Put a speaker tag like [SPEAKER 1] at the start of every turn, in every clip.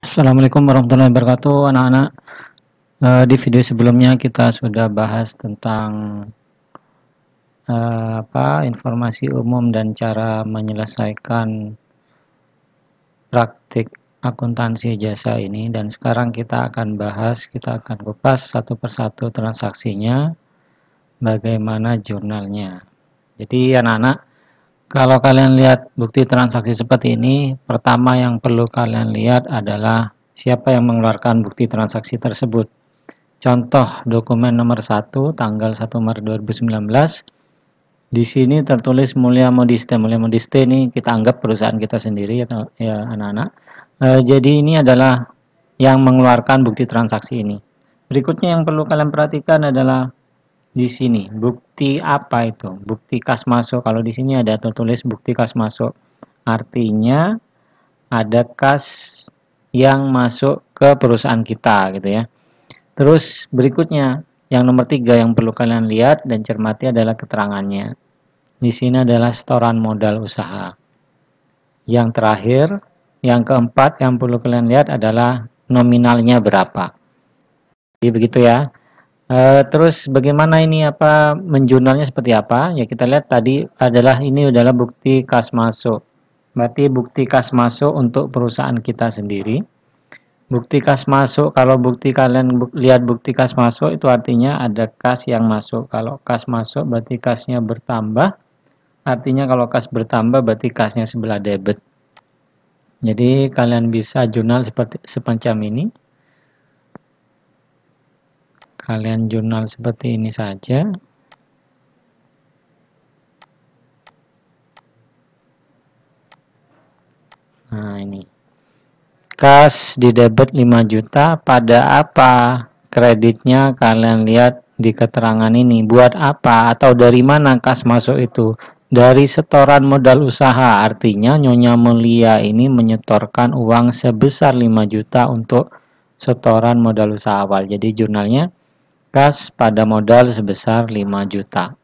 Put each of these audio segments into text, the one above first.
[SPEAKER 1] Assalamualaikum warahmatullahi wabarakatuh, anak-anak. Di video sebelumnya kita sudah bahas tentang informasi umum dan cara menyelesaikan praktik akuntansi jasa ini, dan sekarang kita akan kupas satu persatu transaksinya, bagaimana jurnalnya. Jadi anak-anak, kalau kalian lihat bukti transaksi seperti ini, pertama yang perlu kalian lihat adalah siapa yang mengeluarkan bukti transaksi tersebut. Contoh dokumen nomor 1 tanggal 1 Maret 2019. Di sini tertulis Mulia Modiste. Mulia Modiste ini kita anggap perusahaan kita sendiri ya anak-anak. Jadi ini adalah yang mengeluarkan bukti transaksi ini. Berikutnya yang perlu kalian perhatikan adalah di sini bukti apa itu? Bukti kas masuk. Kalau di sini ada tertulis bukti kas masuk. Artinya ada kas yang masuk ke perusahaan kita gitu ya. Terus berikutnya, yang nomor 3 yang perlu kalian lihat dan cermati adalah keterangannya. Di sini adalah setoran modal usaha. Yang terakhir, yang keempat yang perlu kalian lihat adalah nominalnya berapa. Jadi begitu ya. Terus bagaimana ini menjurnalnya seperti apa? Ya kita lihat tadi ini adalah bukti kas masuk. Berarti bukti kas masuk untuk perusahaan kita sendiri. Bukti kas masuk, kalau kalian lihat bukti kas masuk itu artinya ada kas yang masuk. Kalau kas masuk berarti kasnya bertambah. Artinya kalau kas bertambah berarti kasnya sebelah debit. Jadi kalian bisa jurnal seperti semacam ini. Kalian jurnal seperti ini saja. Nah ini. Kas di debit 5 juta, pada apa kreditnya kalian lihat di keterangan ini. Buat apa atau dari mana kas masuk itu? Dari setoran modal usaha, artinya Nyonya Mulia ini menyetorkan uang sebesar 5 juta untuk setoran modal usaha awal. Jadi jurnalnya kas pada modal sebesar 5 juta.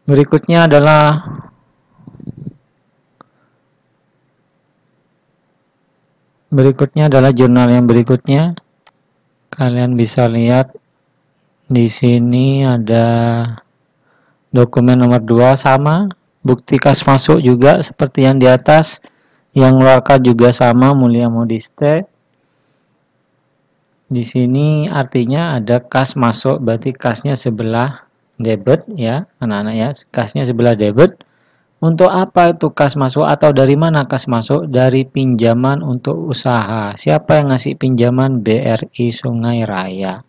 [SPEAKER 1] Berikutnya adalah jurnal yang berikutnya. Kalian bisa lihat di sini ada dokumen nomor 2 sama, bukti kas masuk juga seperti yang di atas. Yang mengeluarkan juga sama, Mulia Modiste. Di sini artinya ada kas masuk, berarti kasnya sebelah debit ya, anak-anak ya. Kasnya sebelah debit. Untuk apa itu kas masuk atau dari mana kas masuk? Dari pinjaman untuk usaha. Siapa yang ngasih pinjaman? BRI Sungai Raya.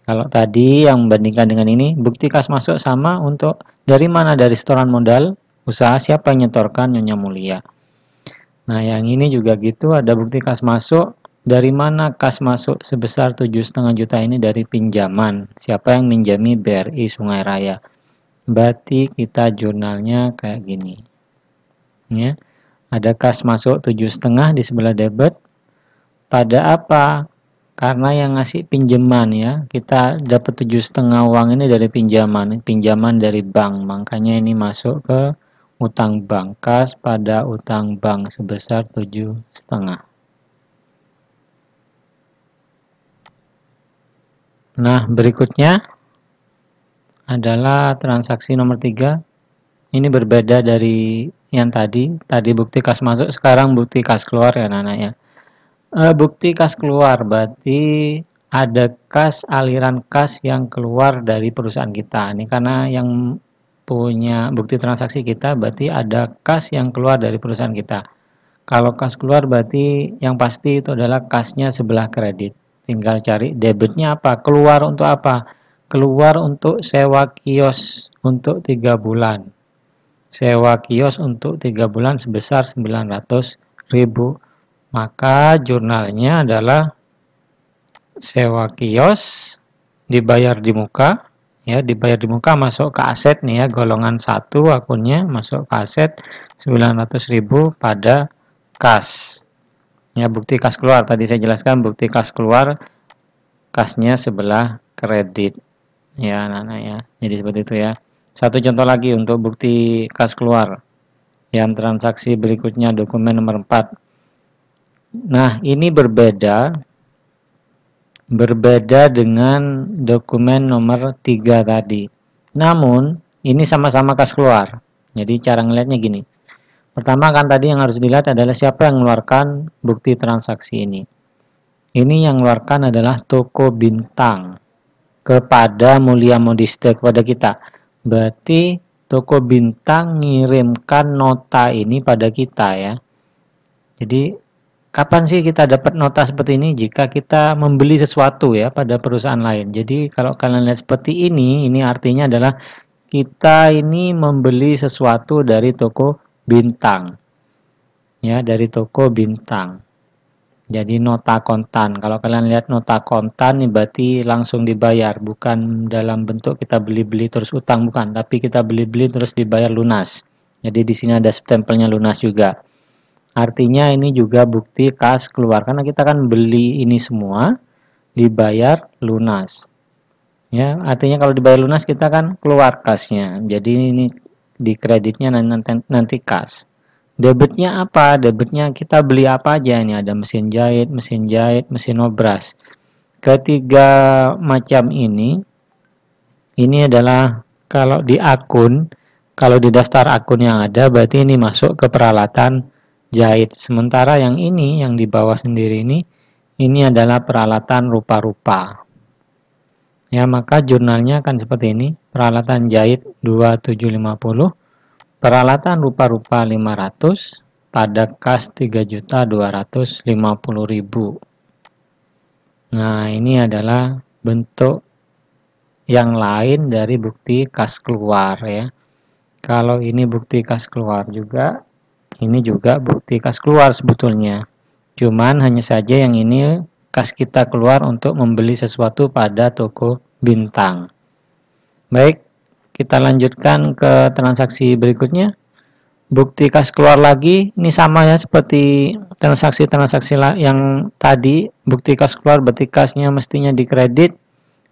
[SPEAKER 1] Kalau tadi yang membandingkan dengan ini, bukti kas masuk sama untuk dari mana? Dari setoran modal usaha. Siapa yang nyetorkan? Nyonya Mulia. Nah yang ini juga gitu, ada bukti kas masuk. Dari mana kas masuk sebesar 7,5 juta ini? Dari pinjaman. Siapa yang minjami? BRI Sungai Raya. Berarti kita jurnalnya kayak gini ya. Ada kas masuk 7,5 di sebelah debit. Pada apa? Karena yang ngasih pinjaman ya, kita dapat 7,5 uang ini dari pinjaman dari bank, makanya ini masuk ke utang bank. Kas pada utang bank sebesar 7,5. Nah berikutnya adalah transaksi nomor 3. Ini berbeda dari yang tadi bukti kas masuk, sekarang bukti kas keluar ya anak-anak ya. Bukti kas keluar berarti ada aliran kas yang keluar dari perusahaan kita. Ini karena yang punya bukti transaksi kita berarti ada kas yang keluar dari perusahaan kita. Kalau kas keluar berarti yang pasti itu adalah kasnya sebelah kredit. Tinggal cari debitnya apa, keluar untuk apa? Keluar untuk sewa kios untuk 3 bulan. Sewa kios untuk 3 bulan sebesar 900.000. Maka jurnalnya adalah sewa kios dibayar di muka ya, dibayar di muka masuk ke aset nih ya, golongan 1 akunnya masuk ke aset 900.000 pada kas. Ya, bukti kas keluar tadi saya jelaskan, bukti kas keluar kasnya sebelah kredit. Ya, anak-anak ya. Jadi seperti itu ya. Satu contoh lagi untuk bukti kas keluar. Yang transaksi berikutnya dokumen nomor 4. Nah, ini berbeda dengan dokumen nomor 3 tadi. Namun, ini sama-sama kas keluar. Jadi cara ngelihatnya gini. Pertama kan tadi yang harus dilihat adalah siapa yang mengeluarkan bukti transaksi ini. Ini yang mengeluarkan adalah toko bintang kepada Mulia Modiste, kepada kita. Berarti toko bintang ngirimkan nota ini pada kita ya. Jadi kapan sih kita dapat nota seperti ini? Jika kita membeli sesuatu ya pada perusahaan lain. Jadi kalau kalian lihat seperti ini artinya adalah kita ini membeli sesuatu dari toko bintang. Ya, dari toko bintang. Jadi nota kontan. Kalau kalian lihat nota kontan ini berarti langsung dibayar, bukan dalam bentuk kita beli-beli terus utang, bukan, tapi kita beli-beli terus dibayar lunas. Jadi di sini ada stempelnya lunas juga. Artinya ini juga bukti kas keluar karena kita kan beli ini semua dibayar lunas. Ya, artinya kalau dibayar lunas kita kan keluar kasnya. Jadi ini di kreditnya nanti kas. Debitnya apa? Debitnya kita beli apa aja. Ini ada mesin jahit, mesin obras. Ketiga macam ini adalah kalau di akun, kalau di daftar akun yang ada berarti ini masuk ke peralatan jahit. Sementara yang ini, yang di bawah sendiri ini adalah peralatan rupa-rupa. Ya, maka jurnalnya akan seperti ini. Peralatan jahit 2750. Peralatan rupa-rupa 500, pada kas 3.250.000. Nah, ini adalah bentuk yang lain dari bukti kas keluar ya. Kalau ini bukti kas keluar juga, ini juga bukti kas keluar sebetulnya. Cuman hanya saja yang ini kas kita keluar untuk membeli sesuatu pada toko bintang. Baik, kita lanjutkan ke transaksi berikutnya. Bukti kas keluar lagi, ini sama ya seperti transaksi-transaksi yang tadi. Bukti kas keluar berarti kasnya mestinya dikredit.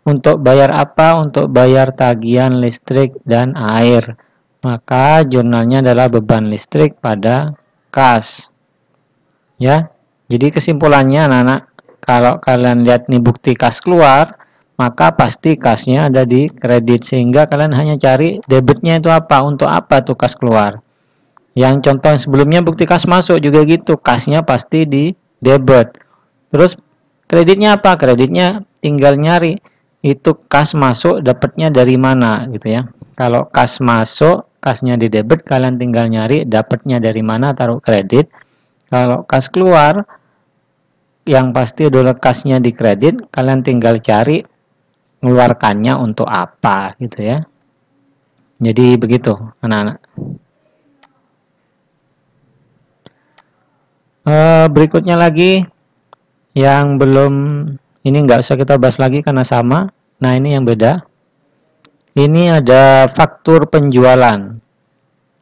[SPEAKER 1] Untuk bayar apa? Untuk bayar tagihan listrik dan air. Maka jurnalnya adalah beban listrik pada kas. Ya, jadi kesimpulannya anak-anak, kalau kalian lihat nih bukti kas keluar, maka pasti kasnya ada di kredit, sehingga kalian hanya cari debitnya itu apa, untuk apa tuh kas keluar. Yang contoh sebelumnya bukti kas masuk juga gitu, kasnya pasti di debit. Terus kreditnya apa? Kreditnya tinggal nyari itu kas masuk dapatnya dari mana gitu ya. Kalau kas masuk, kasnya di debit, kalian tinggal nyari dapatnya dari mana, taruh kredit. Kalau kas keluar, yang pasti adalah kasnya di kredit, kalian tinggal cari mengeluarkannya untuk apa gitu ya. Jadi begitu anak-anak. Berikutnya lagi yang belum, ini nggak usah kita bahas lagi karena sama. Nah, ini yang beda. Ini ada faktur penjualan.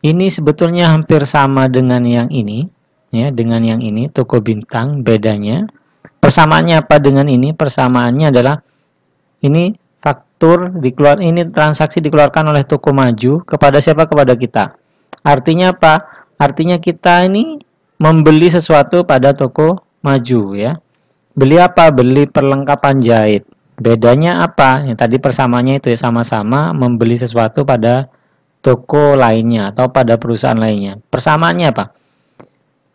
[SPEAKER 1] Ini sebetulnya hampir sama dengan yang ini ya, dengan yang ini toko bintang. Bedanya, persamaannya apa dengan ini? Persamaannya adalah ini faktur dikeluar, ini transaksi dikeluarkan oleh toko maju kepada siapa? Kepada kita. Artinya apa? Artinya kita ini membeli sesuatu pada toko maju ya. Beli apa? Beli perlengkapan jahit. Bedanya apa? Yang tadi persamaannya itu ya, sama-sama membeli sesuatu pada toko lainnya atau pada perusahaan lainnya. Persamaannya apa?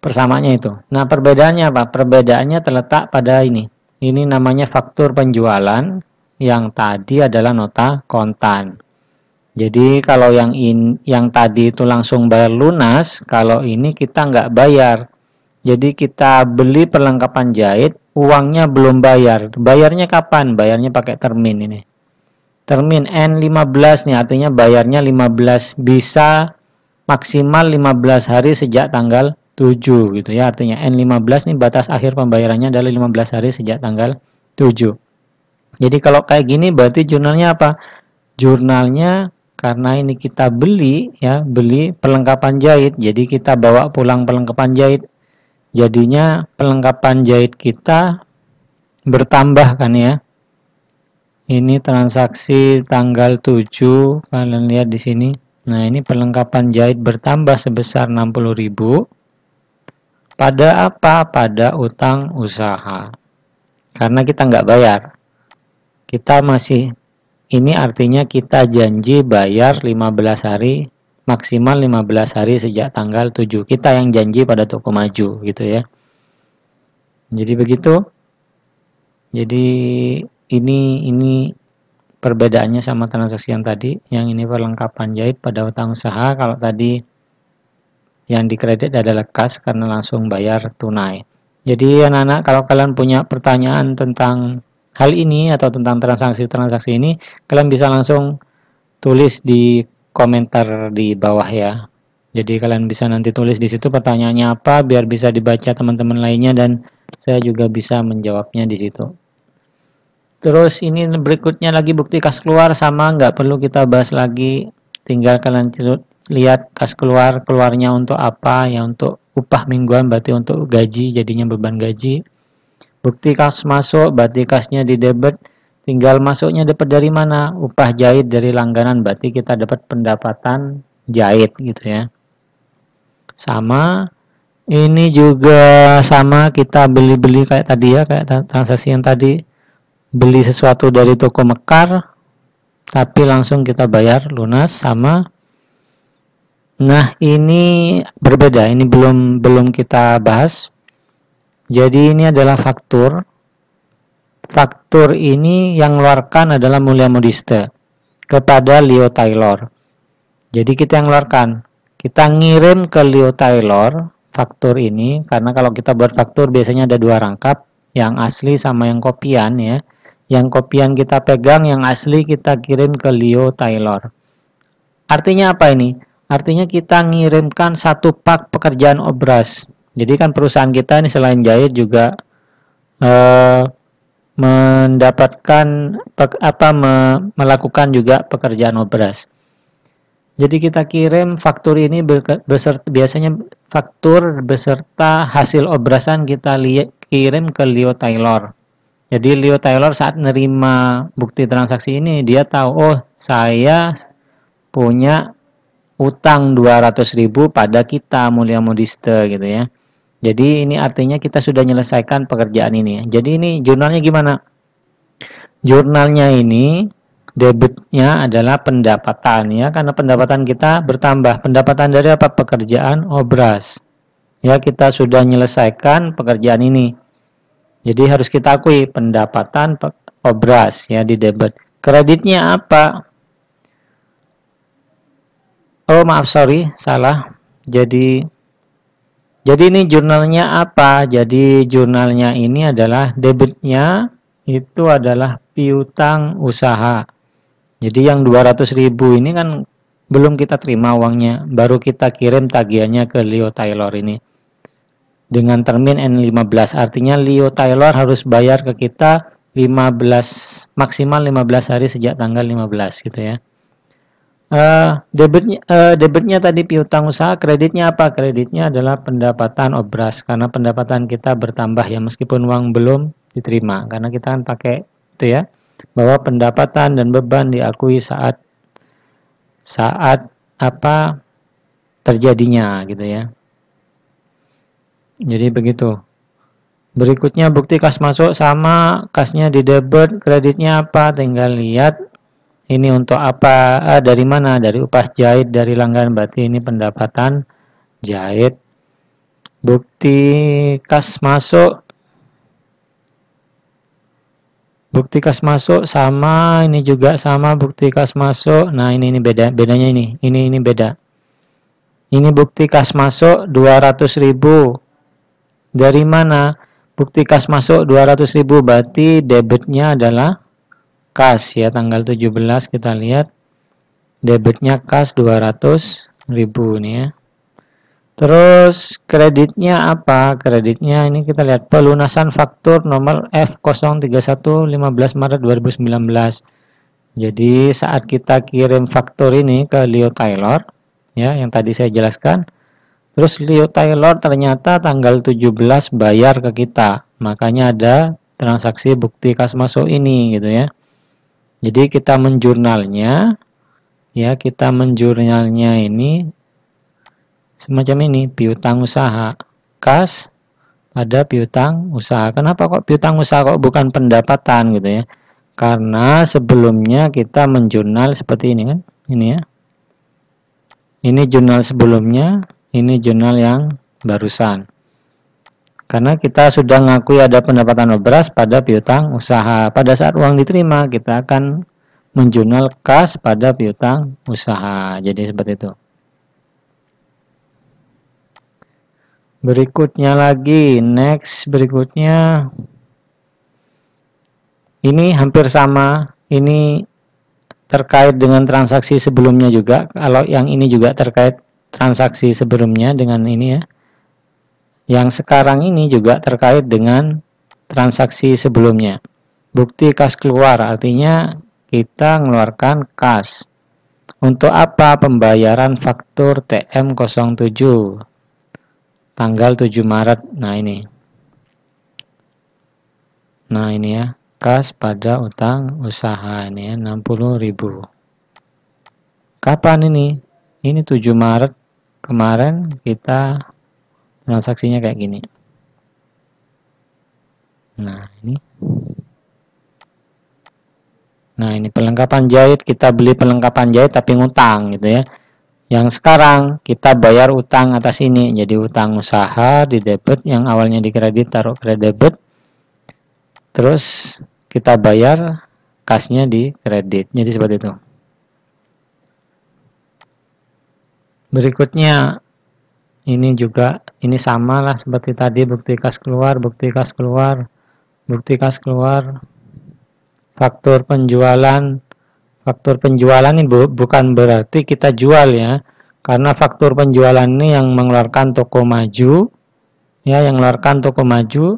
[SPEAKER 1] Persamaannya itu. Nah, perbedaannya apa? Perbedaannya terletak pada ini. Ini namanya faktur penjualan, yang tadi adalah nota kontan. Jadi kalau yang tadi itu langsung bayar lunas, kalau ini kita nggak bayar. Jadi kita beli perlengkapan jahit, uangnya belum bayar. Bayarnya kapan? Bayarnya pakai termin ini. Termin N15 nih, artinya bayarnya 15, bisa maksimal 15 hari sejak tanggal 7 gitu ya. Artinya N15 nih batas akhir pembayarannya adalah 15 hari sejak tanggal 7. Jadi kalau kayak gini berarti jurnalnya apa? Jurnalnya karena ini kita beli ya, beli perlengkapan jahit. Jadi kita bawa pulang perlengkapan jahit. Jadinya perlengkapan jahit kita bertambah kan ya. Ini transaksi tanggal 7, kalian lihat di sini. Nah, ini perlengkapan jahit bertambah sebesar 60.000. Pada apa? Pada utang usaha. Karena kita nggak bayar. Kita masih, ini artinya kita janji bayar 15 hari, maksimal 15 hari sejak tanggal 7. Kita yang janji pada toko maju gitu ya. Jadi begitu. Jadi ini perbedaannya sama transaksi yang tadi. Yang ini perlengkapan jahit pada utang usaha. Kalau tadi yang dikredit adalah kas karena langsung bayar tunai. Jadi anak-anak, kalau kalian punya pertanyaan tentang hal ini atau tentang transaksi-transaksi ini, kalian bisa langsung tulis di komentar di bawah ya. Jadi kalian bisa nanti tulis di situ pertanyaannya apa biar bisa dibaca teman-teman lainnya dan saya juga bisa menjawabnya di situ. Terus ini berikutnya lagi bukti kas keluar, sama nggak perlu kita bahas lagi, tinggal kalian lihat kas keluarnya untuk apa ya, untuk upah mingguan berarti untuk gaji, jadinya beban gaji. Bukti kas masuk berarti kasnya di debit, tinggal masuknya dapat dari mana, upah jahit dari langganan berarti kita dapat pendapatan jahit gitu ya. Sama ini juga sama, kita beli-beli kayak tadi ya, kayak transaksi yang tadi, beli sesuatu dari toko mekar tapi langsung kita bayar lunas, sama. Nah ini berbeda, ini belum kita bahas. Jadi ini adalah faktur. Faktur ini yang mengeluarkan adalah Mulia Modiste kepada Leo Taylor. Jadi kita yang mengeluarkan, kita ngirim ke Leo Taylor faktur ini, karena kalau kita buat faktur biasanya ada dua rangkap, yang asli sama yang kopian ya. Yang kopian kita pegang, yang asli kita kirim ke Leo Taylor. Artinya apa ini? Artinya kita ngirimkan satu pak pekerjaan obras. Jadi kan perusahaan kita ini selain jahit juga mendapatkan melakukan juga pekerjaan obras. Jadi kita kirim faktur ini biasanya faktur beserta hasil obrasan kita kirim ke Leo Taylor. Jadi Leo Taylor saat nerima bukti transaksi ini, dia tahu, oh saya punya utang 200.000 pada kita Mulia Modiste gitu ya. Jadi ini artinya kita sudah menyelesaikan pekerjaan ini. Jadi ini jurnalnya gimana? Jurnalnya ini debitnya adalah pendapatan ya, karena pendapatan kita bertambah. Pendapatan dari apa? Pekerjaan obras. Ya, kita sudah menyelesaikan pekerjaan ini. Jadi harus kita akui pendapatan obras ya di debit. Kreditnya apa? Oh maaf, sorry, salah. Jadi ini jurnalnya apa? Jadi jurnalnya ini adalah debitnya itu adalah piutang usaha. Jadi yang 200.000 ini kan belum kita terima uangnya, baru kita kirim tagihannya ke Leo Taylor ini. Dengan termin N15, artinya Leo Taylor harus bayar ke kita 15, maksimal 15 hari sejak tanggal 15 gitu ya. Debitnya tadi piutang usaha, kreditnya apa? Kreditnya adalah pendapatan obras, karena pendapatan kita bertambah ya, meskipun uang belum diterima, karena kita kan pakai itu ya, bahwa pendapatan dan beban diakui saat apa terjadinya gitu ya. Jadi begitu. Berikutnya bukti kas masuk, sama kasnya di debit, kreditnya apa? Tinggal lihat ini untuk apa, dari mana, dari upah jahit dari langganan, berarti ini pendapatan jahit. Bukti kas masuk, sama, ini juga sama bukti kas masuk. Nah ini bedanya ini beda. Ini bukti kas masuk 200.000. Dari mana? Bukti kas masuk 200.000 berarti debitnya adalah kas ya, tanggal 17 kita lihat debitnya kas 200.000 nih ya. Terus kreditnya apa? Kreditnya ini kita lihat pelunasan faktur nomor F031 15 Maret 2019. Jadi saat kita kirim faktur ini ke Leo Taylor ya, yang tadi saya jelaskan, terus Leo Taylor ternyata tanggal 17 bayar ke kita, makanya ada transaksi bukti kas masuk ini gitu ya. Jadi kita menjurnalnya ya, ini semacam ini, piutang usaha. kas pada piutang usaha. Kenapa kok piutang usaha kok bukan pendapatan gitu ya? Karena sebelumnya kita menjurnal seperti ini kan, ini ya. Ini jurnal sebelumnya, ini jurnal yang barusan. Karena kita sudah ngakui ada pendapatan beras pada piutang usaha. Pada saat uang diterima, kita akan menjurnal kas pada piutang usaha. Jadi seperti itu. Berikutnya lagi, next berikutnya. Ini hampir sama. Ini terkait dengan transaksi sebelumnya juga. Kalau yang ini juga terkait transaksi sebelumnya dengan ini ya. Yang sekarang ini juga terkait dengan transaksi sebelumnya. Bukti kas keluar, artinya kita mengeluarkan kas. Untuk apa? Pembayaran faktur TM07 tanggal 7 Maret. Nah ini ya, kas pada utang usaha ini ya, 60.000. Kapan ini? Ini 7 Maret kemarin kita transaksinya kayak gini. Nah ini perlengkapan jahit, kita beli perlengkapan jahit tapi ngutang gitu ya. Yang sekarang kita bayar utang atas ini, jadi utang usaha di debit, yang awalnya di kredit taruh ke debit, terus kita bayar kasnya di kredit, jadi seperti itu. Berikutnya ini juga, ini sama lah seperti tadi, bukti kas keluar, bukti kas keluar, bukti kas keluar, faktur penjualan. Faktur penjualan ini bukan berarti kita jual ya, karena faktur penjualan ini yang mengeluarkan toko maju, ya, yang mengeluarkan toko maju.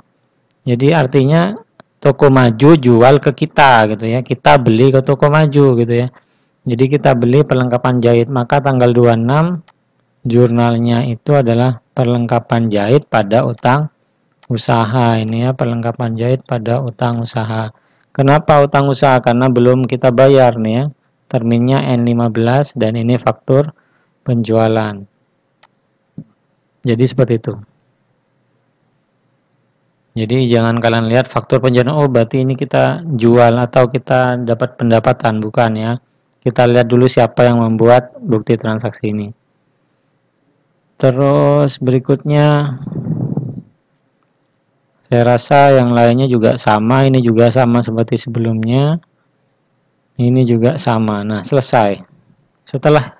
[SPEAKER 1] Jadi artinya toko maju jual ke kita gitu ya, kita beli ke toko maju gitu ya. Jadi kita beli perlengkapan jahit, maka tanggal 26 jurnalnya itu adalah perlengkapan jahit pada utang usaha. Ini ya, perlengkapan jahit pada utang usaha. Kenapa utang usaha? Karena belum kita bayar nih ya. Terminnya N15 dan ini faktur penjualan. Jadi seperti itu. Jadi jangan kalian lihat faktur penjualan, oh berarti ini kita jual atau kita dapat pendapatan, bukan ya. Kita lihat dulu siapa yang membuat bukti transaksi ini. Terus berikutnya, saya rasa yang lainnya juga sama, ini juga sama seperti sebelumnya. Ini juga sama. Nah, selesai. Setelah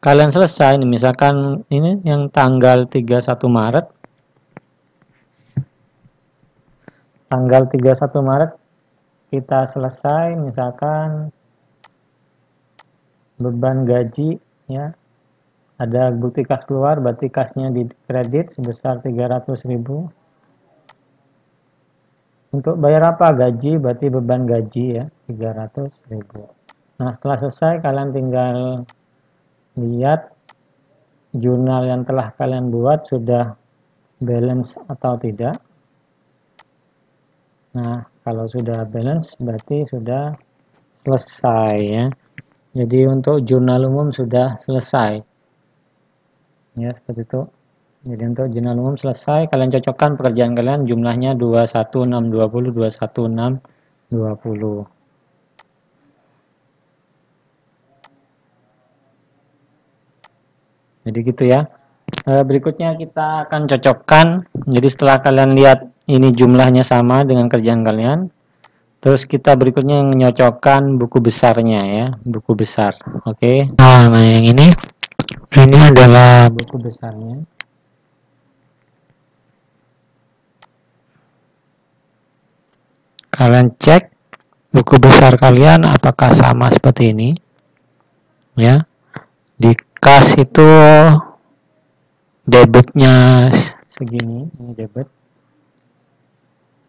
[SPEAKER 1] kalian selesai, ini misalkan ini yang tanggal 31 Maret. Tanggal 31 Maret kita selesai, misalkan beban gaji ya. Ada bukti kas keluar, berarti kasnya di kredit sebesar 300.000. Untuk bayar apa? Gaji, berarti beban gaji ya, 300.000. Nah, setelah selesai kalian tinggal lihat jurnal yang telah kalian buat sudah balance atau tidak. Nah, kalau sudah balance berarti sudah selesai ya. Jadi untuk jurnal umum sudah selesai. Ya, seperti itu. Jadi untuk jurnal umum selesai, kalian cocokkan pekerjaan kalian jumlahnya 21620, 21620. Jadi gitu ya. Berikutnya kita akan cocokkan. Jadi setelah kalian lihat ini jumlahnya sama dengan kerjaan kalian, terus kita berikutnya menyocokkan buku besarnya ya, buku besar. Oke. Nah, yang ini adalah buku besarnya. Kalian cek buku besar kalian apakah sama seperti ini ya. Di kas itu debitnya segini, ini debit,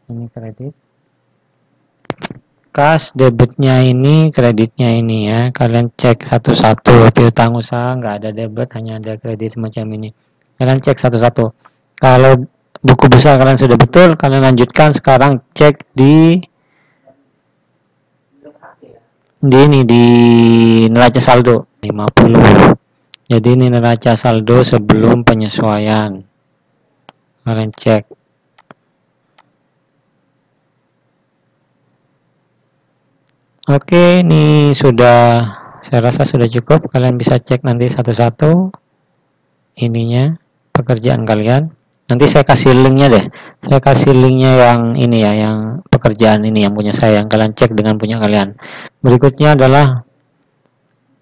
[SPEAKER 1] ini kredit. Kas debitnya ini, kreditnya ini ya. Kalian cek satu-satu. Piutang usaha nggak ada debit, hanya ada kredit semacam ini. Kalian cek satu-satu. Kalau buku besar kalian sudah betul, kalian lanjutkan. Sekarang cek di neraca saldo 50. Jadi ini neraca saldo sebelum penyesuaian. Kalian cek. Oke, ini sudah, saya rasa sudah cukup. Kalian bisa cek nanti satu-satu ininya, pekerjaan kalian. Nanti saya kasih linknya deh. Saya kasih linknya yang ini ya, yang pekerjaan ini yang punya saya, yang kalian cek dengan punya kalian. Berikutnya adalah,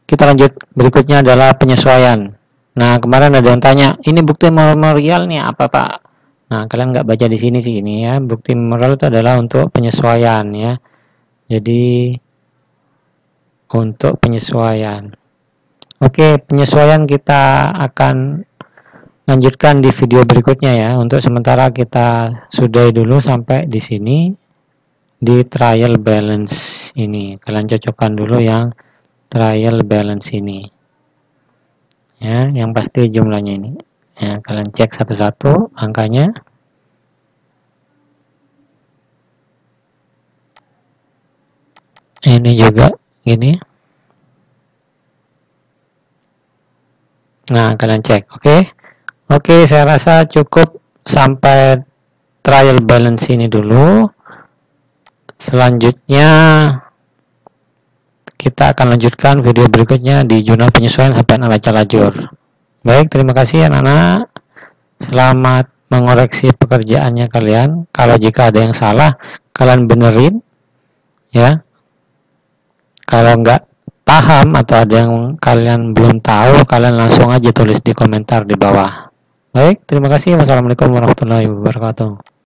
[SPEAKER 1] kita lanjut. Berikutnya adalah penyesuaian. Nah, kemarin ada yang tanya, ini bukti memorial nih apa Pak? Nah, kalian nggak baca di sini sih ini ya. Bukti memorial itu adalah untuk penyesuaian ya. Jadi untuk penyesuaian. Oke, penyesuaian kita akan lanjutkan di video berikutnya ya. Untuk sementara kita sudahi dulu sampai di sini di trial balance ini. Kalian cocokkan dulu yang trial balance ini. Ya, yang pasti jumlahnya ini. Ya, kalian cek satu-satu angkanya. Ini juga gini. Nah, kalian cek, oke? Oke, saya rasa cukup sampai trial balance ini dulu. Selanjutnya kita akan lanjutkan video berikutnya di jurnal penyesuaian sampai neraca lajur. Baik, terima kasih anak-anak. Selamat mengoreksi pekerjaannya kalian. Kalau jika ada yang salah, kalian benerin ya. Kalau nggak paham atau ada yang kalian belum tahu, kalian langsung aja tulis di komentar di bawah. Baik, terima kasih. Wassalamualaikum warahmatullahi wabarakatuh.